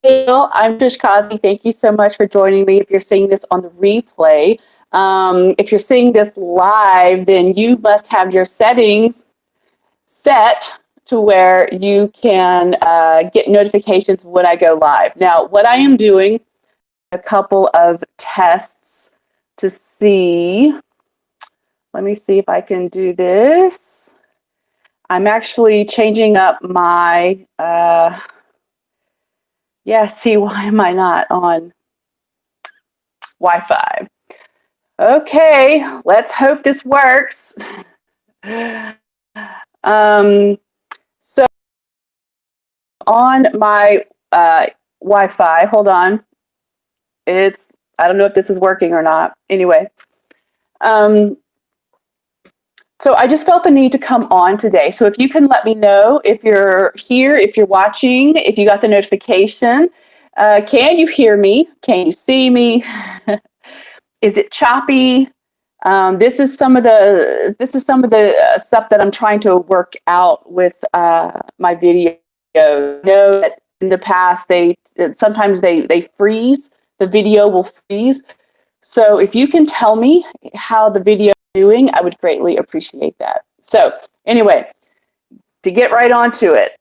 Hello, I'm Trish Causey. Thank you so much for joining me. If you're seeing this on the replay, if you're seeing this live, then you must have your settings set to where you can get notifications when I go live. Now, what I am doing, a couple of tests to see. Let me see if I can do this. I'm actually changing up my, see, why am I not on Wi-Fi? Okay, let's hope this works. So on my Wi-Fi, hold on. I don't know if this is working or not. Anyway, so I just felt the need to come on today. So if you can let me know if you're here, if you're watching, if you got the notification, can you hear me? Can you see me? Is it choppy? This is some of the stuff that I'm trying to work out with my video. I know that in the past sometimes they freeze. The video will freeze. So if you can tell me how the video is doing, I would greatly appreciate that. So anyway, to get right onto it.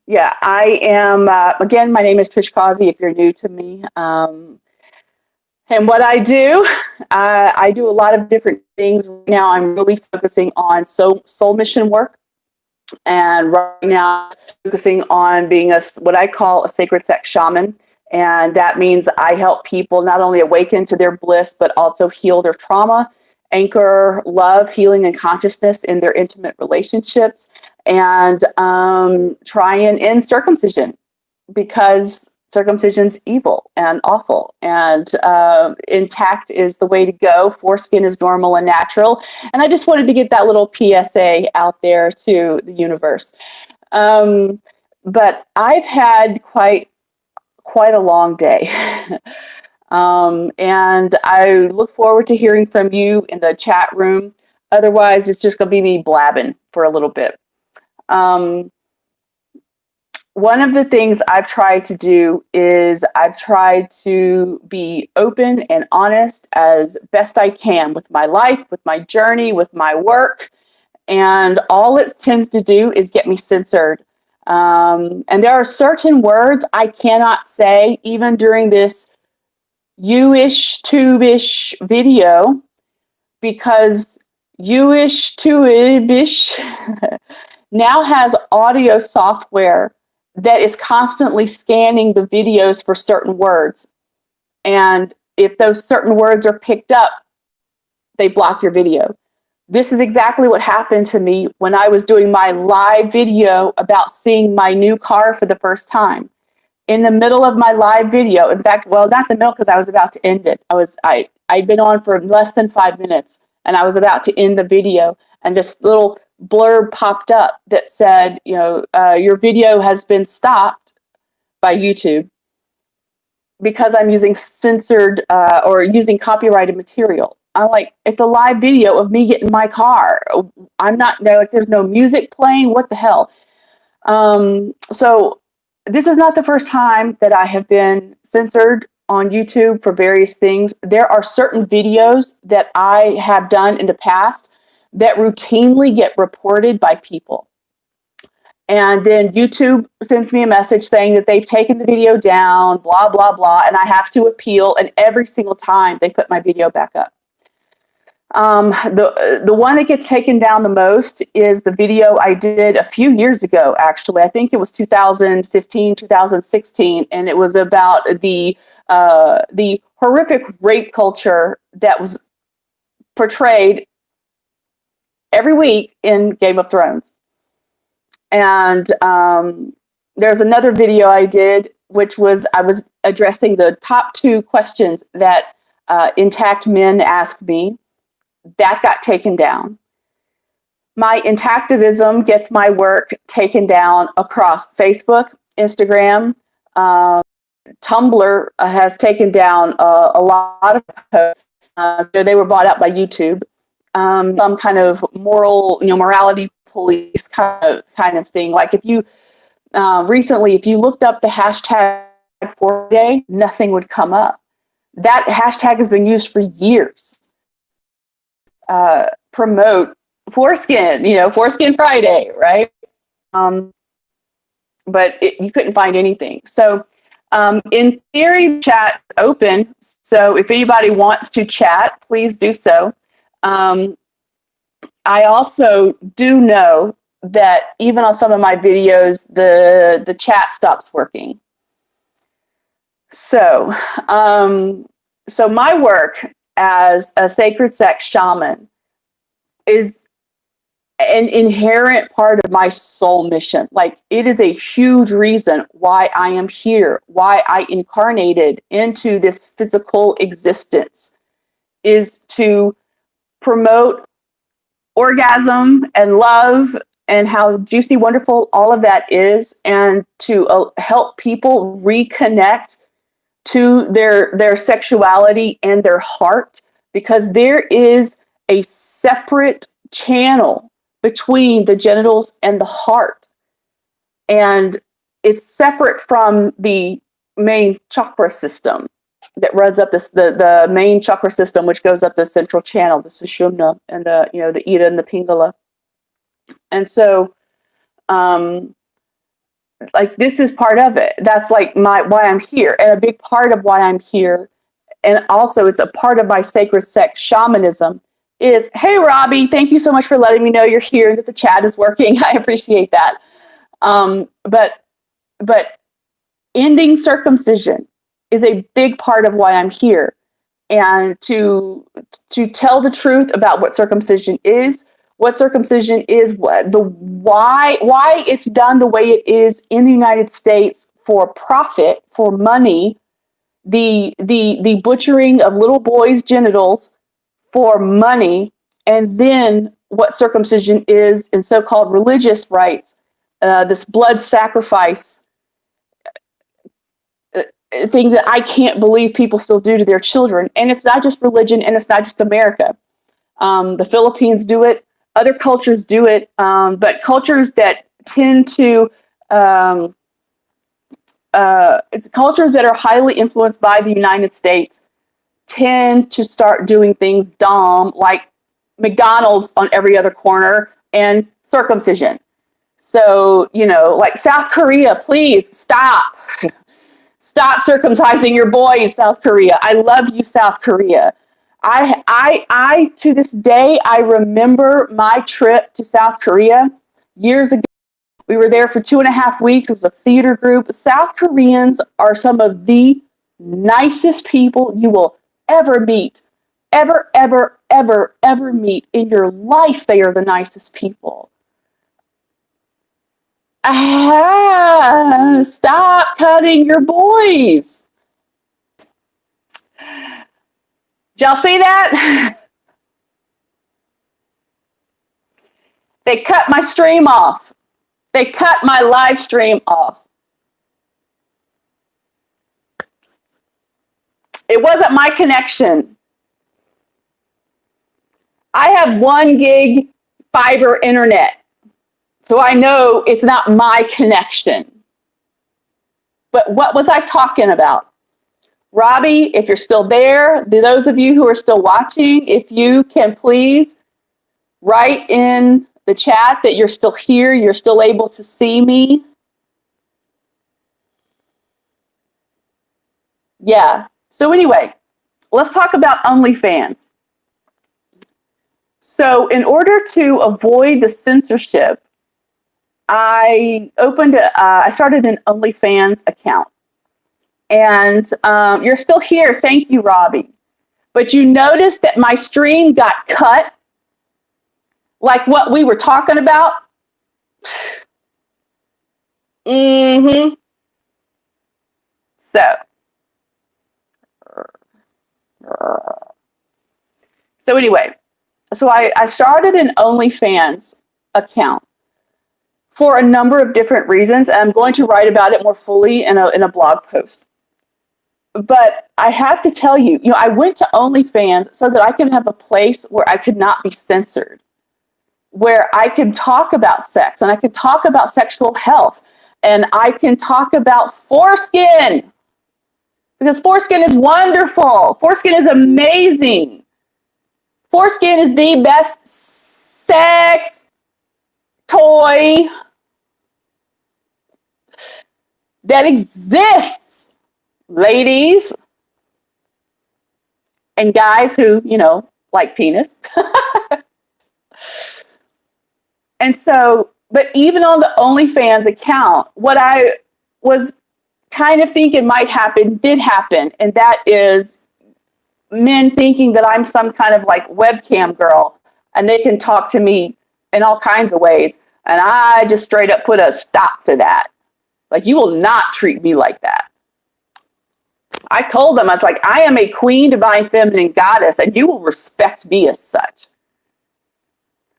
Yeah, I am, again, my name is Trish Causey if you're new to me. And what I do a lot of different things. Right now I'm really focusing on soul mission work. And right now focusing on being what I call a sacred sex shaman. And that means I help people not only awaken to their bliss, but also heal their trauma, anchor love, healing, and consciousness in their intimate relationships, and try and end circumcision, because circumcision's evil and awful, and intact is the way to go. Foreskin is normal and natural. And I just wanted to get that little PSA out there to the universe. But I've had quite a long day. And I look forward to hearing from you in the chat room. Otherwise, it's just going to be me blabbing for a little bit. One of the things I've tried to do is I've tried to be open and honest as best I can with my life, with my journey, with my work. And all it tends to do is get me censored. And there are certain words I cannot say, even during this you-ish, tube-ish video, because you-ish, tube-ish now has audio software that is constantly scanning the videos for certain words. And if those certain words are picked up, they block your video. This is exactly what happened to me when I was doing my live video about seeing my new car for the first time. In the middle of my live video, in fact, well, not the middle, because I was about to end it. I'd been on for less than 5 minutes, and I was about to end the video, and this little blurb popped up that said, your video has been stopped by YouTube because I'm using censored or using copyrighted material. I'm like, it's a live video of me getting my car. I'm not there. Like, there's no music playing. What the hell? So this is not the first time that I have been censored on YouTube for various things. There are certain videos that I have done in the past that routinely get reported by people. And then YouTube sends me a message saying that they've taken the video down, blah, blah, blah, and I have to appeal. And every single time they put my video back up. The one that gets taken down the most is the video I did a few years ago, actually. I think it was 2015, 2016, and it was about the horrific rape culture that was portrayed every week in Game of Thrones. And there's another video I did, which was I was addressing the top 2 questions that intact men asked me. That got taken down. My intactivism gets my work taken down across Facebook, Instagram, Tumblr has taken down a lot of posts. They were bought out by YouTube. Some kind of morality police kind of thing. Like, if you recently, if you looked up the hashtag for day, nothing would come up. That hashtag has been used for years. Promote foreskin, foreskin Friday, right? But you couldn't find anything. So in theory, the chat is open. So if anybody wants to chat, please do so. I also do know that even on some of my videos, the chat stops working. So, so my work as a sacred sex shaman is an inherent part of my soul mission. Like, it is a huge reason why I am here, why I incarnated into this physical existence, is to promote orgasm and love and how juicy, wonderful all of that is, and to help people reconnect to their sexuality and their heart, because there is a separate channel between the genitals and the heart, and it's separate from the main chakra system that runs up the main chakra system, which goes up the central channel, the sushumna and the ida and the pingala. And so like, this is part of it. That's like why I'm here, and a big part of why I'm here, and also it's a part of my sacred sex shamanism is, hey Robbie, thank you so much for letting me know you're here, that the chat is working. I appreciate that. But ending circumcision is a big part of why I'm here, and to tell the truth about what circumcision is, why it's done the way it is in the United States for profit, for money, the butchering of little boys' genitals for money, and then what circumcision is in so-called religious rites, this blood sacrifice thing that I can't believe people still do to their children. And it's not just religion, and it's not just America. The Philippines do it. Other cultures do it. But cultures that tend to, it's cultures that are highly influenced by the United States tend to start doing things dumb, like McDonald's on every other corner and circumcision. So, like South Korea, please stop. Stop circumcising your boys, South Korea. I love you, South Korea. I to this day, I remember my trip to South Korea years ago. We were there for 2.5 weeks. It was a theater group. South Koreans are some of the nicest people you will ever meet. Ever meet in your life. They are the nicest people. Stop cutting your boys. Did y'all see that? They cut my stream off. They cut my live stream off. It wasn't my connection. I have 1 gig fiber internet. So I know it's not my connection. But what was I talking about? Robbie, if you're still there, those of you who are still watching, if you can please write in the chat that you're still here, you're still able to see me. Yeah. So anyway, let's talk about OnlyFans. So in order to avoid the censorship, I started an OnlyFans account. And you're still here. Thank you, Robbie. But you noticed that my stream got cut, like what we were talking about. Mm-hmm. So anyway, I started an OnlyFans account for a number of different reasons. And I'm going to write about it more fully in a blog post. But I have to tell you, I went to OnlyFans so that I could have a place where I could not be censored, where I could talk about sex and I could talk about sexual health. and I can talk about foreskin because foreskin is wonderful. Foreskin is amazing. Foreskin is the best sex toy that exists, ladies and guys who, like penis. And so, but even on the OnlyFans account, what I was kind of thinking might happen did happen. And that is men thinking that I'm some kind of like webcam girl and they can talk to me in all kinds of ways. And I just straight up put a stop to that. Like, you will not treat me like that. I told them, I was like, I am a queen, divine, feminine goddess, and you will respect me as such.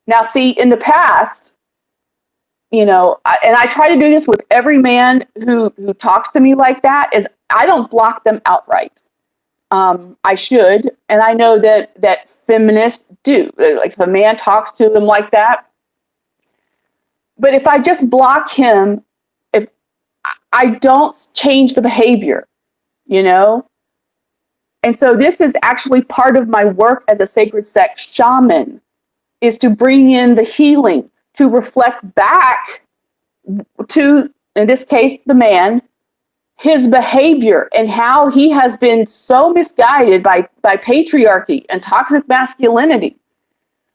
Now, see, in the past, and I try to do this with every man who talks to me like that, is I don't block them outright. I should, and I know that feminists do. Like, if a man talks to them like that, but if I just block him, if I don't change the behavior, and so this is actually part of my work as a sacred sex shaman, is to bring in the healing, to reflect back to, in this case, the man, his behavior and how he has been so misguided by patriarchy and toxic masculinity.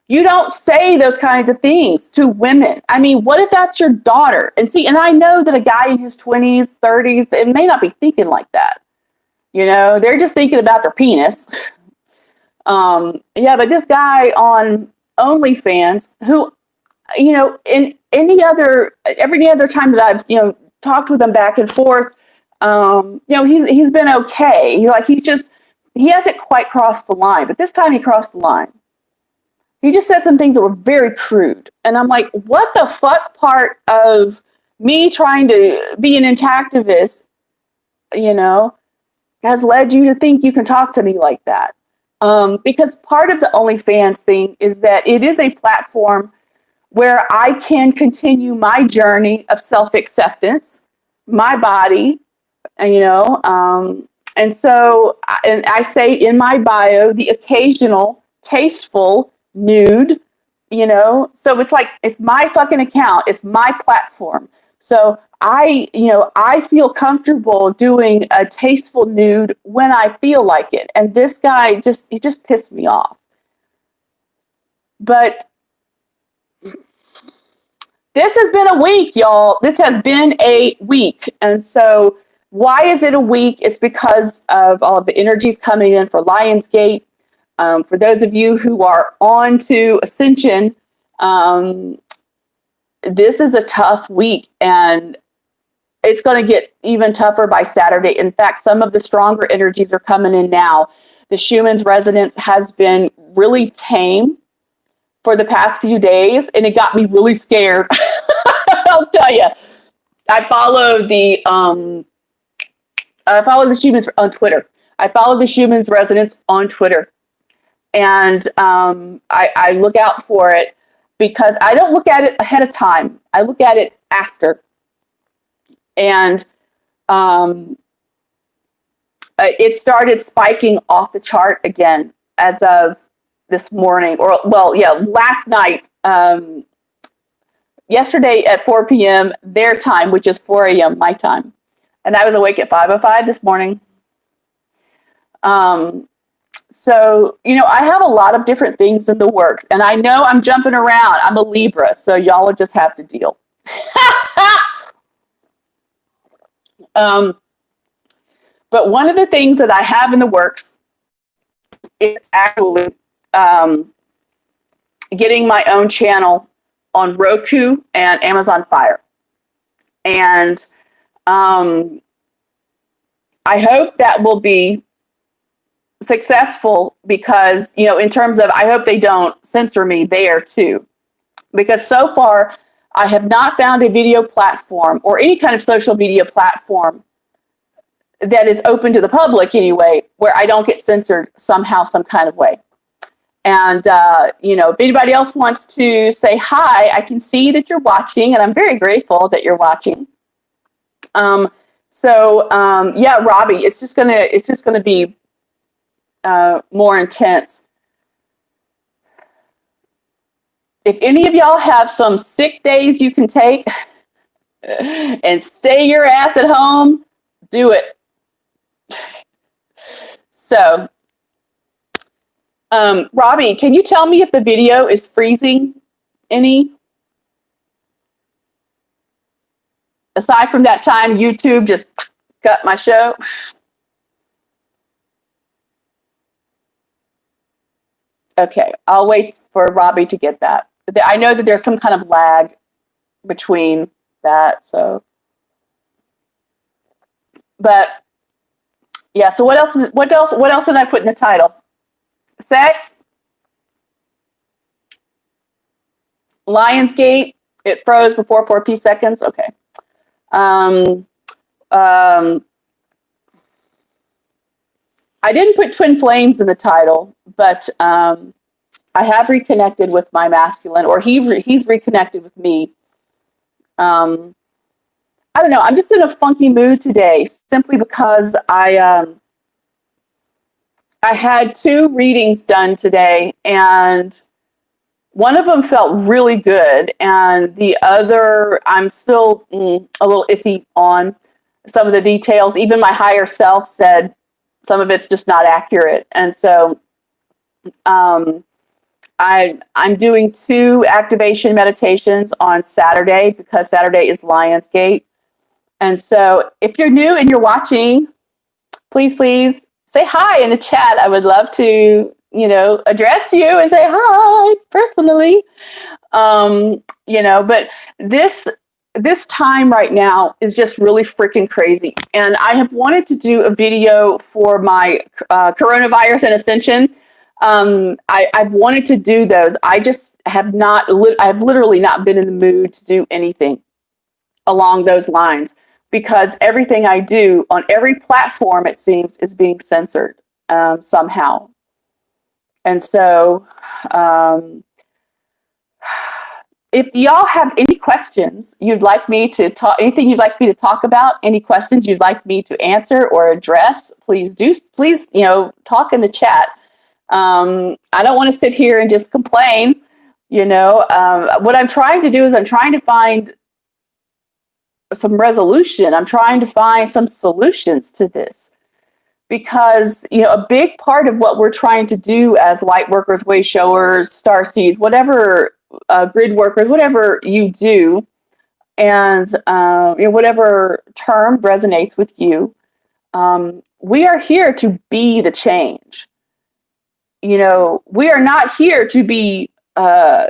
You don't say those kinds of things to women. I mean, what if that's your daughter? And I know that a guy in his 20s, 30s, it may not be thinking like that. They're just thinking about their penis. But this guy on OnlyFans, who, in every other time that I've, talked with him back and forth, he's been okay. He hasn't quite crossed the line, but this time he crossed the line. He just said some things that were very crude. And I'm like, what the fuck part of me trying to be an intactivist, has led you to think you can talk to me like that? Because part of the OnlyFans thing is that it is a platform where I can continue my journey of self-acceptance, my body, and so, and I say in my bio, the occasional tasteful nude, so it's like, it's my fucking account. It's my platform. So I feel comfortable doing a tasteful nude when I feel like it. And this guy he just pissed me off. But this has been a week, y'all. This has been a week. And so why is it a week? It's because of all of the energies coming in for Lionsgate. For those of you who are on to Ascension, this is a tough week, and it's going to get even tougher by Saturday. In fact, some of the stronger energies are coming in now. The Schumann's resonance has been really tame for the past few days, and it got me really scared. I'll tell you. I follow the Schumann's on Twitter. I follow the Schumann's resonance on Twitter, and I look out for it because I don't look at it ahead of time. I look at it after. And it started spiking off the chart again as of this morning, last night, yesterday at 4 p.m. their time, which is 4 a.m. my time. And I was awake at 5:05 this morning. So, I have a lot of different things in the works, and I know I'm jumping around. I'm a Libra, so y'all will just have to deal. But one of the things that I have in the works is actually getting my own channel on Roku and Amazon Fire. And I hope that will be successful because, in terms of, I hope they don't censor me there too. Because so far, I have not found a video platform or any kind of social media platform that is open to the public anyway, where I don't get censored somehow, some kind of way. And, if anybody else wants to say hi, I can see that you're watching, and I'm very grateful that you're watching. Yeah, Robbie, it's just gonna be more intense. If any of y'all have some sick days you can take and stay your ass at home, do it. So, Robbie, can you tell me if the video is freezing any? Aside from that time YouTube just cut my show. Okay, I'll wait for Robbie to get that. I know that there's some kind of lag between that, so. But yeah, so what else? What else did I put in the title? Sex, Lionsgate. It froze before 4p seconds. Okay. Um, um, I didn't put twin flames in the title, but I have reconnected with my masculine, or he's reconnected with me. I don't know. I'm just in a funky mood today, simply because I had 2 readings done today, and one of them felt really good, and the other I'm still a little iffy on some of the details. Even my higher self said some of it's just not accurate, and so I'm doing 2 activation meditations on Saturday, because Saturday is Lionsgate. And so if you're new and you're watching, please say hi in the chat. I would love to, address you and say hi personally. But this time right now is just really freaking crazy. And I have wanted to do a video for my coronavirus and ascension. I've wanted to do those. I just have not, I've literally not been in the mood to do anything along those lines, because everything I do on every platform, it seems, is being censored somehow. And so if y'all have any questions you'd like me to talk, anything you'd like me to talk about, any questions you'd like me to answer or address, please, talk in the chat. I don't want to sit here and just complain. What I'm trying to do is I'm trying to find some resolution. I'm trying to find some solutions to this, because a big part of what we're trying to do as light workers, way showers, star seeds, whatever, grid workers, whatever you do, and whatever term resonates with you, we are here to be the change. We are not here to be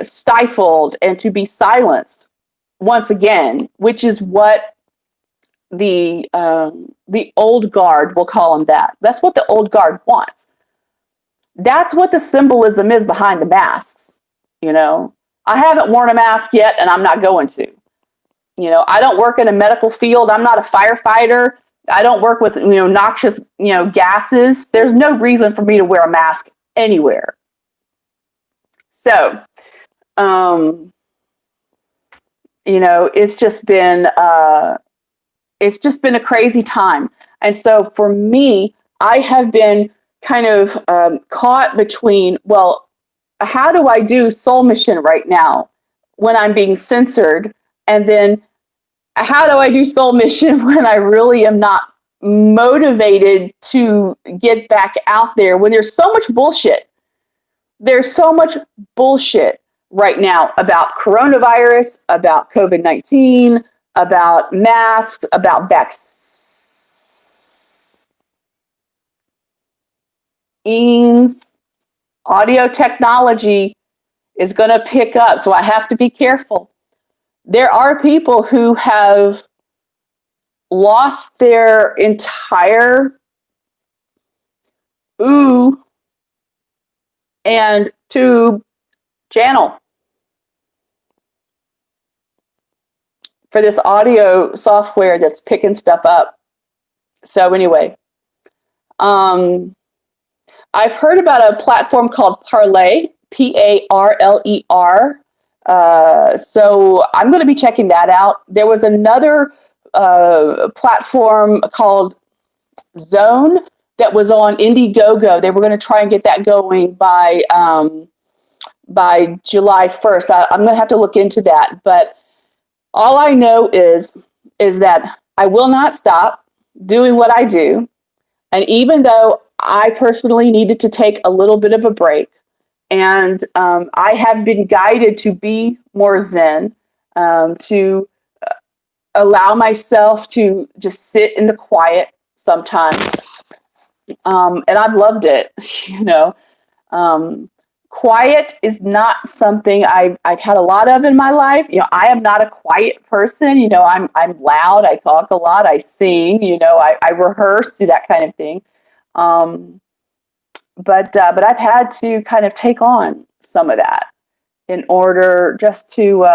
stifled and to be silenced once again, which is what the old guard, will call them that. That's what the old guard wants. That's what the symbolism is behind the masks. I haven't worn a mask yet, and I'm not going to. I don't work in a medical field. I'm not a firefighter. I don't work with noxious gases. There's no reason for me to wear a mask anywhere. So it's just been a crazy time. And so for me, I have been kind of caught between, well, how do I do soul mission right now when I'm being censored? And then how do I do soul mission when I really am not motivated to get back out there, when there's so much bullshit? There's so much bullshit right now about coronavirus, about COVID-19, about masks, about vaccines. Audio technology is going to pick up, so I have to be careful. There are people who have lost their entire and tube channel for this audio software that's picking stuff up. So anyway, I've heard about a platform called Parler, Parler. So I'm going to be checking that out. There was another platform called Zone that was on Indiegogo. They were going to try and get that going by July 1st. I'm going to have to look into that. But all I know is that I will not stop doing what I do. And even though I personally needed to take a little bit of a break, and I have been guided to be more zen, to allow myself to just sit in the quiet sometimes. And I've loved it, you know. Quiet is not something I've had a lot of in my life. You know, I am not a quiet person. You know, I'm loud. I talk a lot. I sing. You know, I rehearse, do that kind of thing. But I've had to kind of take on some of that in order just to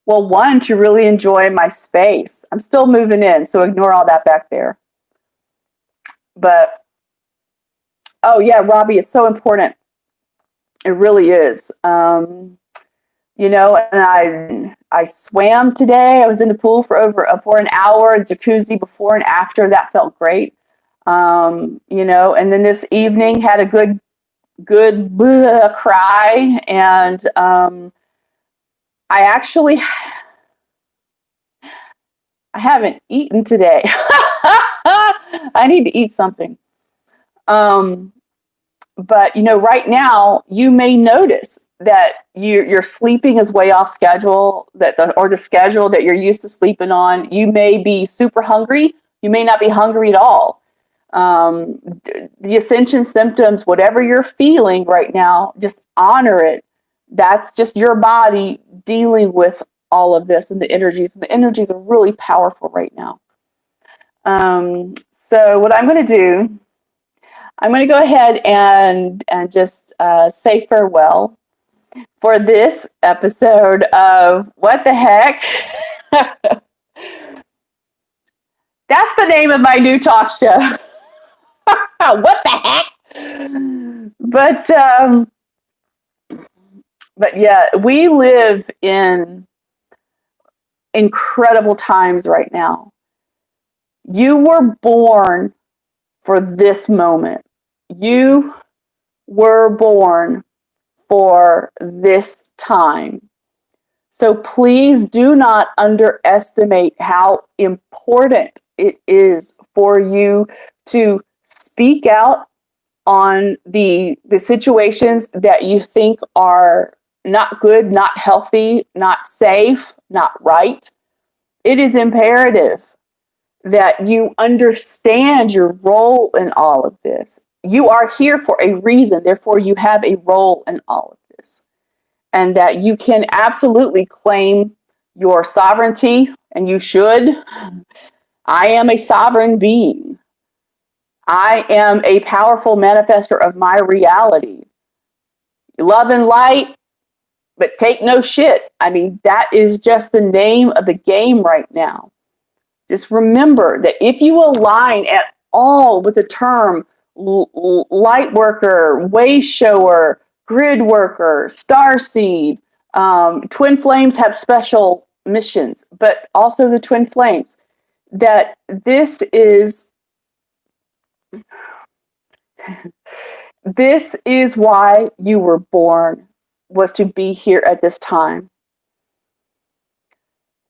well, one, to really enjoy my space. I'm still moving in, so ignore all that back there. But, oh yeah, Robbie, it's so important. It really is. You know, and I swam today. I was in the pool for an hour, jacuzzi before and after. That felt great. You know, and then this evening had a good cry, and I haven't eaten today. I need to eat something. But you know, right now you may notice that your sleeping is way off schedule, or the schedule that you're used to sleeping on. You may be super hungry. You may not be hungry at all. The ascension symptoms, whatever you're feeling right now, just honor it. That's just your body dealing with all of this and the energies. And the energies are really powerful right now. So what I'm going to do, I'm going to go ahead and just say farewell for this episode of What the Heck? That's the name of my new talk show. What the heck? But yeah, we live in incredible times right now. You were born for this moment. You were born for this time. So please do not underestimate how important it is for you to speak out on the situations that you think are not good, not healthy, not safe, not right. It is imperative that you understand your role in all of this. You are here for a reason, therefore you have a role in all of this. And that you can absolutely claim your sovereignty, and you should. I am a sovereign being. I am a powerful manifester of my reality. Love and light, but take no shit. I mean, that is just the name of the game right now. Just remember that if you align at all with the term light worker, way shower, grid worker, starseed, twin flames have special missions, but also the twin flames, that this is why you were born, was to be here at this time.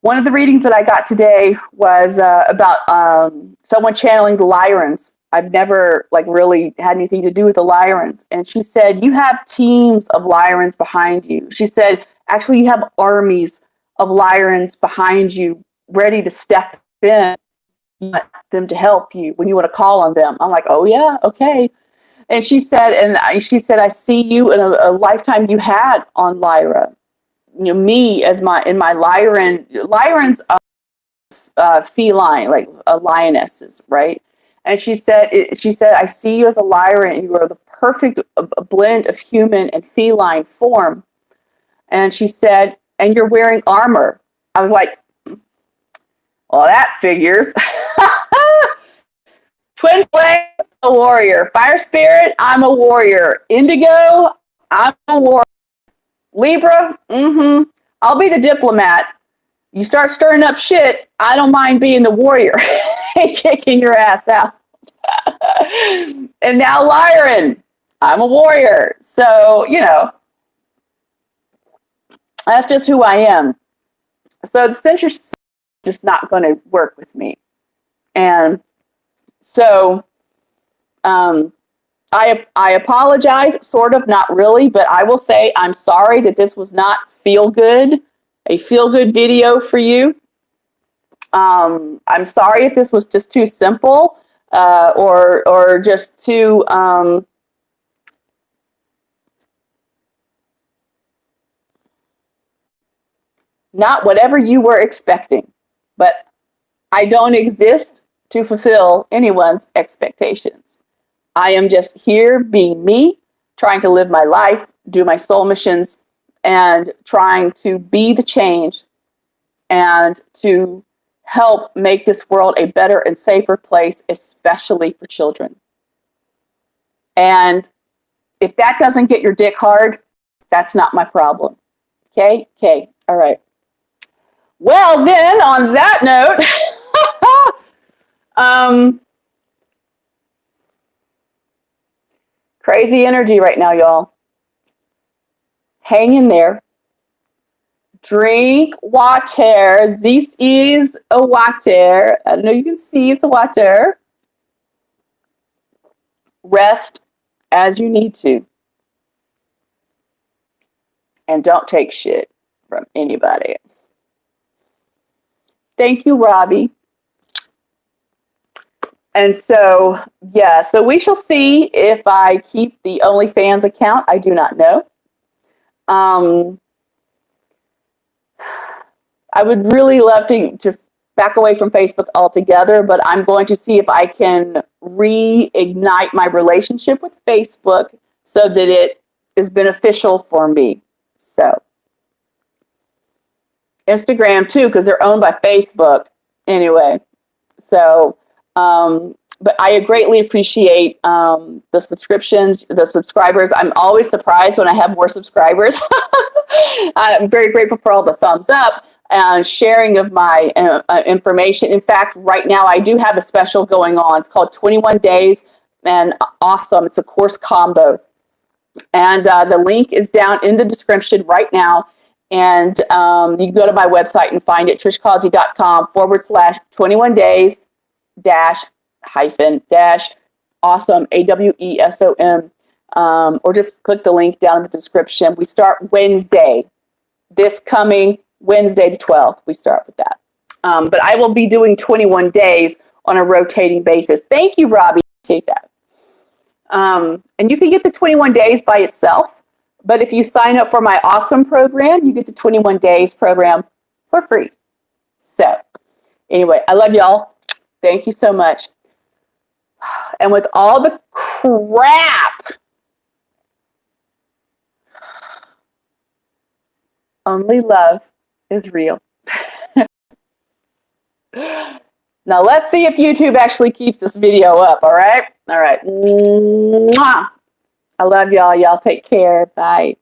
One of the readings that I got today was about someone channeling the Lyrans. I've never really had anything to do with the Lyrans. And she said, you have teams of Lyrans behind you. She said, actually, you have armies of Lyrans behind you ready to step in. You want them to help you when you want to call on them. I'm like, oh yeah, okay. And she said, I see you in a lifetime you had on Lyra. You know, me as in my Lyrans are feline, like lionesses, right? And she said, I see you as a Lyran, and you are the perfect blend of human and feline form. And she said, and you're wearing armor. I was like, well, that figures. Twin flame, a warrior. Fire spirit, I'm a warrior. Indigo, I'm a warrior. Libra, I'll be the diplomat. You start stirring up shit, I don't mind being the warrior and kicking your ass out. And now Lyran, I'm a warrior. So, that's just who I am. So the censorship is just not going to work with me. And so I apologize, sort of, not really, but I will say I'm sorry that this was not a feel-good video for you. I'm sorry if this was just too simple or just too not whatever you were expecting. But I don't exist to fulfill anyone's expectations. I am just here being me, trying to live my life, do my soul missions, and trying to be the change and to help make this world a better and safer place, especially for children. And if that doesn't get your dick hard, that's not my problem. Okay? Okay. All right. Well, then, on that note, crazy energy right now, y'all. Hang in there. Drink water. This is a water. I don't know, you can see it's a water. Rest as you need to. And don't take shit from anybody. Thank you, Robbie. And so, yeah, so we shall see if I keep the OnlyFans account. I do not know. I would really love to just back away from Facebook altogether, but I'm going to see if I can reignite my relationship with Facebook so that it is beneficial for me. So, Instagram too, because they're owned by Facebook anyway. So, but I greatly appreciate the subscriptions, the subscribers. I'm always surprised when I have more subscribers. I'm very grateful for all the thumbs up and sharing of my information. In fact, right now I do have a special going on. It's called 21 Days and Awesome. It's a course combo. And the link is down in the description right now. And you can go to my website and find it, trishcausey.com/21 days -awesome, AWESOM. Or just click the link down in the description. We start Wednesday, this coming Wednesday the 12th. We start with that. But I will be doing 21 days on a rotating basis. Thank you, Robbie. Appreciate that. And you can get the 21 days by itself. But if you sign up for my awesome program, you get the 21 days program for free. So anyway, I love y'all. Thank you so much. And with all the crap, only love is real. Now let's see if YouTube actually keeps this video up, all right? All right. Mwah. I love y'all. Y'all take care. Bye.